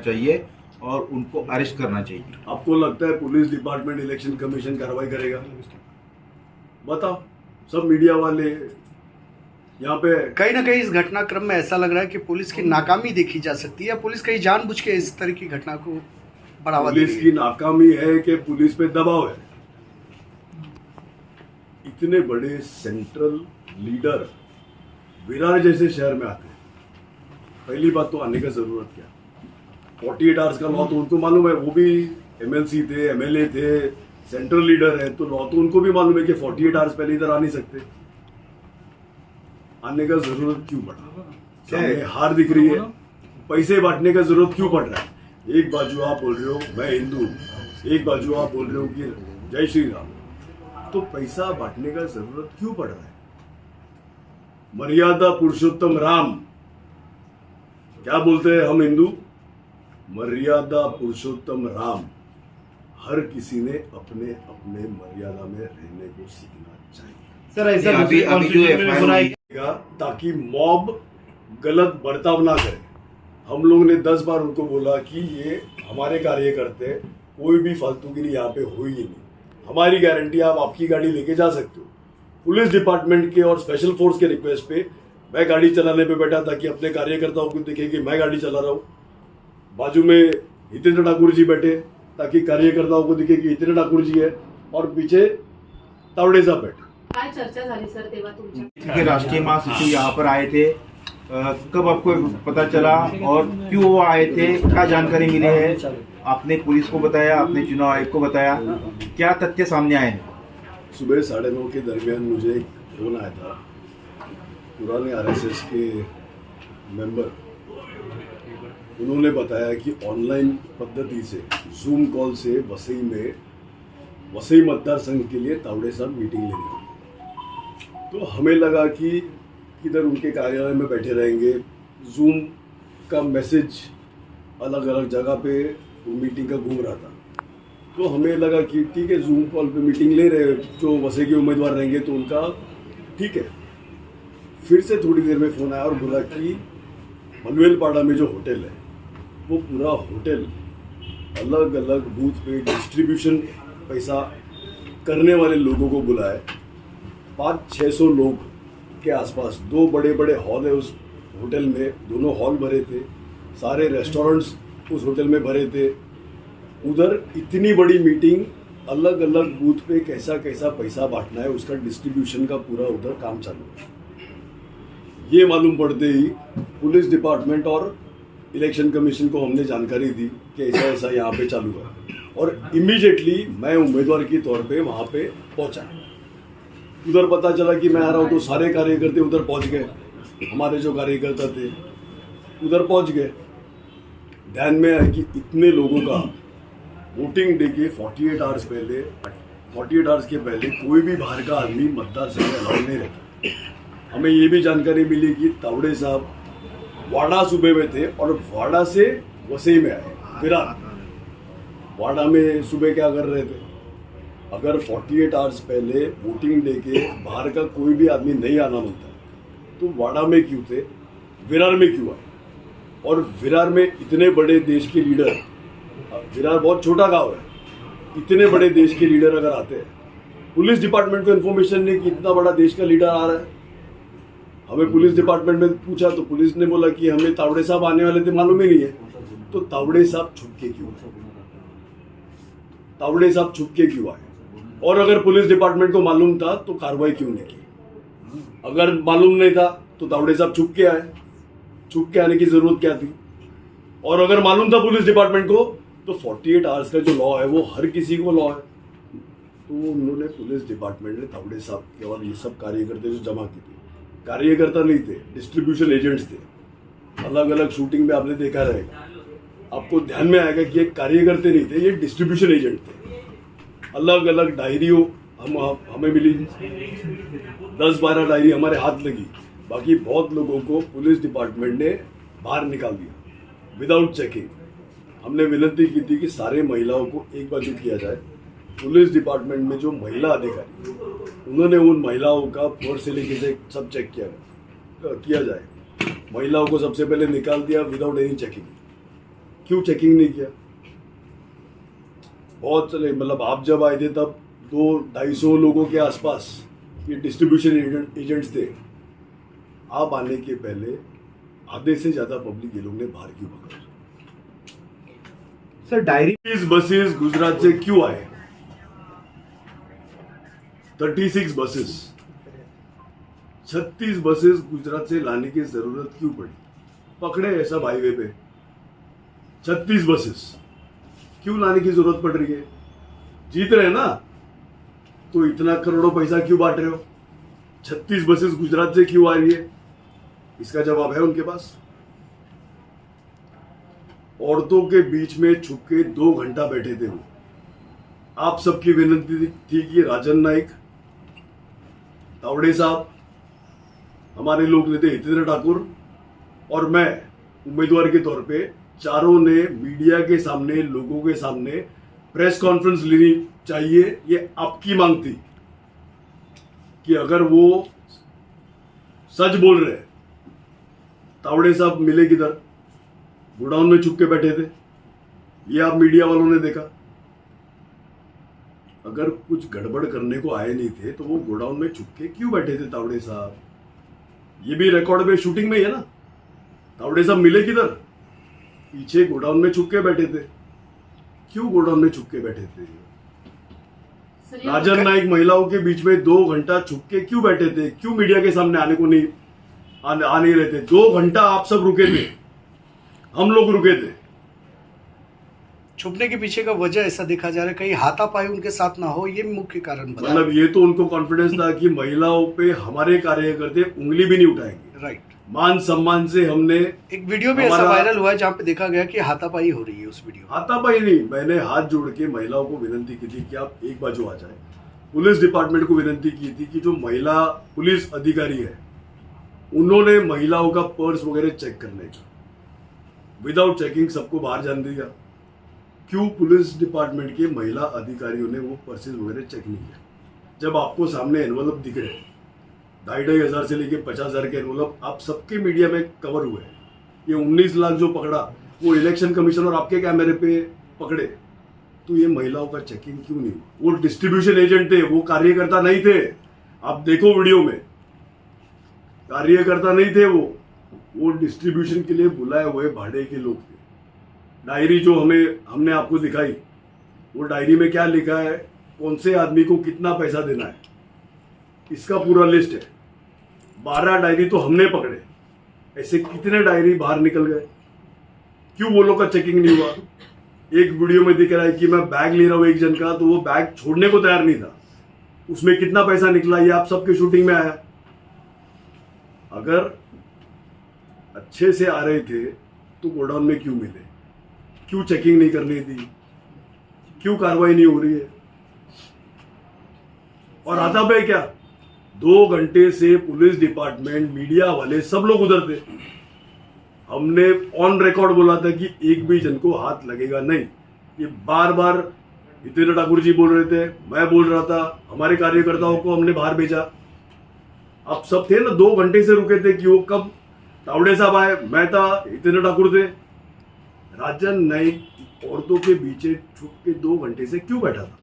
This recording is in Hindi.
चाहिए और उनको अरेस्ट करना चाहिए। आपको लगता है पुलिस डिपार्टमेंट, इलेक्शन कमीशन कार्रवाई करेगा? बताओ। सब मीडिया वाले यहाँ पे कहीं ना कहीं इस घटनाक्रम में ऐसा लग रहा है कि पुलिस की नाकामी देखी जा सकती है। पुलिस कहीं जानबूझ के इस तरह की घटना को बढ़ावा दे रही है। पुलिस की नाकामी है कि पुलिस पे दबाव है। इतने बड़े सेंट्रल लीडर विरार जैसे शहर में आते हैं, पहली बात तो आने का जरूरत क्या? 48 आवर्स का लॉ तो उनको मालूम है, वो भी एमएलसी थे, एमएलए थे, सेंट्रल लीडर है, तो लॉ तो उनको भी मालूम है कि 48 आवर्स पहले इधर आ नहीं सकते। आने का जरूरत क्यों पड़ा? सामने हार दिख रही है, पैसे बांटने का जरूरत क्यों पड़ रहा है? एक बाजू आप बोल रहे हो मैं हिंदू, एक बाजू आप बोल रहे हो कि जय श्री राम, तो पैसा बांटने का जरूरत क्यों पड़ रहा है? मर्यादा पुरुषोत्तम राम क्या बोलते हैं हम हिंदू? मर्यादा पुरुषोत्तम राम। हर किसी ने अपने अपने मर्यादा में रहने को सीखना चाहिए। सर ऐसा अभी जो एफआईआर ताकि मॉब गलत बर्ताव ना करे। हम लोगों ने 10 बार उनको बोला कि ये हमारे कार्यकर्ते, कोई भी फालतूगिरी यहाँ पे हुई ही नहीं। हमारी गारंटी, आप आपकी गाड़ी लेके जा सकते हो। पुलिस डिपार्टमेंट के और स्पेशल फोर्स के रिक्वेस्ट पे मैं गाड़ी चलाने पे बैठा ताकि अपने कार्यकर्ताओं को दिखे कि मैं गाड़ी चला रहा हूँ। बाजू में हितेंद्र ठाकुर जी बैठे ताकि कार्यकर्ताओं को दिखे कि हितेंद्र ठाकुर जी है, और पीछे तावड़े साहब बैठे। काय चर्चा झाली सर तेव्हा तुमच्या? के राष्ट्रीय महासचिव यहाँ पर आए थे, कब आपको पता चला और क्यों वो आए थे, क्या जानकारी मिली है? आपने पुलिस को बताया, आपने चुनाव आयोग को बताया, क्या तथ्य सामने आए हैं? सुबह 9:30 के दरमियान मुझे एक फोन आया था। पुराने आरएसएस के मेंबर, उन्होंने बताया कि ऑनलाइन पद्धति से, जूम कॉल से वसई मतदार संघ के लिए तावड़े साहब मीटिंग लेने आए। तो हमें लगा कि किधर उनके कार्यालय में बैठे रहेंगे, जूम का मैसेज अलग अलग जगह पे मीटिंग का घूम रहा था। तो हमें लगा कि ठीक है, जूम कॉल पे मीटिंग ले रहे, जो वसई के उम्मीदवार रहेंगे तो उनका ठीक है। फिर से थोड़ी देर में फ़ोन आया और बोला कि मनवेलपाड़ा में जो होटल है, वो पूरा होटल अलग अलग बूथ पे डिस्ट्रीब्यूशन पैसा करने वाले लोगों को बुलाए। 500-600 लोग के आसपास, 2 बड़े बड़े हॉल है उस होटल में, दोनों हॉल भरे थे, सारे रेस्टोरेंट्स उस होटल में भरे थे। उधर इतनी बड़ी मीटिंग, अलग अलग बूथ पे कैसा कैसा पैसा बांटना है, उसका डिस्ट्रीब्यूशन का पूरा उधर काम चालू है। ये मालूम पड़ते ही पुलिस डिपार्टमेंट और इलेक्शन कमीशन को हमने जानकारी दी कि ऐसा ऐसा यहाँ पे चालू है, और इमीडिएटली मैं उम्मीदवार के तौर पे वहाँ पे पहुँचा। उधर पता चला कि मैं आ रहा हूँ, तो सारे कार्यकर्ते उधर पहुँच गए। हमारे जो कार्यकर्ता थे उधर पहुँच गए। ध्यान में आया कि इतने लोगों का वोटिंग डे के 48 आवर्स के पहले कोई भी बाहर का आदमी मतदार संघ अलाउड नहीं रहता। हमें ये भी जानकारी मिली कि तावड़े साहब वाड़ा सूबे में थे और वाड़ा से वसई में आए, विरार। वाड़ा में सुबह क्या कर रहे थे? अगर 48 आवर्स पहले वोटिंग डे के बाहर का कोई भी आदमी नहीं आना मिलता, तो वाड़ा में क्यों थे, विरार में क्यों आए? और विरार में इतने बड़े देश के लीडर, विरार बहुत छोटा गांव है, इतने बड़े देश के लीडर अगर आते हैं, पुलिस डिपार्टमेंट को इन्फॉर्मेशन नहीं कि इतना बड़ा देश का लीडर आ रहा है। हमें पुलिस डिपार्टमेंट में पूछा तो पुलिस ने बोला कि हमें तावड़े साहब आने वाले थे, मालूम ही नहीं है। तो तावड़े साहब छुप के क्यों आए? तावड़े साहब छुप के क्यों आए? और अगर पुलिस डिपार्टमेंट को मालूम था तो कार्रवाई क्यों नहीं की? अगर मालूम नहीं था तो तावड़े साहब छुप के आए। छुप के आने की जरूरत क्या थी? और अगर मालूम था पुलिस डिपार्टमेंट को तो 48 आवर्स का जो लॉ है वो हर किसी को लॉ है। तो उन्होंने, पुलिस डिपार्टमेंट ने तावड़े साहब के और ये सब कार्यकर्ते जो जमा की थी, कार्यकर्ता नहीं थे, डिस्ट्रीब्यूशन एजेंट्स थे। अलग अलग शूटिंग में आपने देखा रहेगा, आपको ध्यान में आएगा कि ये कार्यकर्ते नहीं थे, ये डिस्ट्रीब्यूशन एजेंट थे। अलग अलग डायरियों हमें मिली, 10-12 डायरी हमारे हाथ लगी। बाकी बहुत लोगों को पुलिस डिपार्टमेंट ने बाहर निकाल दिया विदाउट चेकिंग। हमने विनती की थी कि सारे महिलाओं को एक बाजू किया जाए। पुलिस डिपार्टमेंट में जो महिला अधिकारी, उन्होंने उन महिलाओं का फर्स्ट से लेके से सब चेक किया जाए। महिलाओं को सबसे पहले निकाल दिया विदाउट एनी चेकिंग। क्यों चेकिंग नहीं किया? बहुत चले, मतलब आप जब आए थे तब 200-250 लोगों के आसपास ये डिस्ट्रीब्यूशन एजेंट्स थे। आप आने के पहले आधे से ज्यादा पब्लिक ये लोग ने बाहर क्यों पकड़ा? सर डायरी 30 बसेस गुजरात से क्यों आए? 36 बसेस, 36 बसेस गुजरात से लाने की जरूरत क्यों पड़ी? पकड़े हैं सब हाईवे पे, 36 बसेस क्यों लाने की जरूरत पड़ रही है? जीत रहे हैं ना, तो इतना करोड़ों पैसा क्यों बांट रहे हो? 36 बसेस गुजरात से क्यों आ रही है? इसका जवाब है उनके पास। औरतों के बीच में छुप के 2 घंटा बैठे थे वो। आप सबकी विनती थी कि राजन नाइक, तावड़े साहब, हमारे लोक नेता हितेंद्र ठाकुर और मैं उम्मीदवार के तौर पे चारों ने मीडिया के सामने, लोगों के सामने प्रेस कॉन्फ्रेंस लेनी चाहिए। ये आपकी मांग थी कि अगर वो सच बोल रहे, तावड़े साहब मिले किधर? गोडाउन में छुप के बैठे थे। ये आप मीडिया वालों ने देखा। अगर कुछ गड़बड़ करने को आए नहीं थे तो वो गोडाउन में छुप के क्यों बैठे थे तावड़े साहब? ये भी रिकॉर्ड में, शूटिंग में ही है ना। तावड़े साहब मिले किधर? पीछे गोडाउन में छुप के बैठे थे। क्यों गोडाउन में छुप के बैठे थे? सर, ये राजन नाइक महिलाओं के बीच में 2 घंटा छुप के क्यों बैठे थे? क्यों मीडिया के सामने आने को नहीं आ नहीं रहे थे? 2 घंटा आप सब रुके थे, हम लोग रुके थे। छुपने के पीछे का वजह ऐसा देखा जा रहा है कहीं हाथापाई उनके साथ ना हो, ये मुख्य कारण बता। मतलब ये तो उनको कॉन्फिडेंस था कि महिलाओं पे हमारे कार्यकर्ता उंगली भी नहीं उठाएंगे। राइट। मान सम्मान से हमने, एक वीडियो भी ऐसा हमारा- वायरल हुआ है जहाँ पे देखा गया कि हाथापाई हो रही है उस वीडियो में। हाथापाई नहीं, मैंने हाथ जोड़ के महिलाओं को विनती की थी कि आप एक बाजू आ जाए। पुलिस डिपार्टमेंट को विनती की थी कि जो महिला पुलिस अधिकारी है उन्होंने महिलाओं का पर्स वगैरह चेक करने का, विदाउट चेकिंग सबको बाहर जाने दिया। क्यों पुलिस डिपार्टमेंट के महिला अधिकारियों ने वो पर्सेज वगैरह चेक नहीं किया? जब आपको सामने एनवलप दिख रहे हैं, 2,500 से लेके 50,000 के एनवलप आप सबके मीडिया में कवर हुए हैं। ये 19 लाख जो पकड़ा वो इलेक्शन कमीशन और आपके कैमरे पे पकड़े, तो ये महिलाओं का चेकिंग क्यों नहीं? वो डिस्ट्रीब्यूशन एजेंट थे, वो कार्यकर्ता नहीं थे। आप देखो वीडियो में, कार्यकर्ता नहीं थे वो डिस्ट्रीब्यूशन के लिए बुलाए हुए भाड़े के लोग थे। डायरी जो हमने आपको दिखाई, वो डायरी में क्या लिखा है, कौन से आदमी को कितना पैसा देना है, इसका पूरा लिस्ट है। 12 डायरी तो हमने पकड़े। ऐसे कितने डायरी बाहर निकल गए? क्यों वो लोग का चेकिंग नहीं हुआ? एक वीडियो में दिख रहा है कि मैं बैग ले रहा हूं एक जन का, तो वो बैग छोड़ने को तैयार नहीं था। उसमें कितना पैसा निकला ये आप सबके शूटिंग में आया। अगर अच्छे से आ रहे थे तो गोडाउन में क्यों मिले? क्यों चेकिंग नहीं करनी थी? क्यों कार्रवाई नहीं हो रही है? और आता पे क्या, 2 घंटे से पुलिस डिपार्टमेंट, मीडिया वाले सब लोग उधर थे। हमने ऑन रिकॉर्ड बोला था कि एक भी जन को हाथ लगेगा नहीं। ये बार बार हितेंद्र ठाकुर जी बोल रहे थे, मैं बोल रहा था, हमारे कार्यकर्ताओं को हमने बाहर भेजा। आप सब थे ना, 2 घंटे से रुके थे कि वो कब तावड़े साहब आए। मैं था, हितेंद्र ठाकुर थे। राजन नाइक औरतों के बीच छुप के 2 घंटे से क्यों बैठा था?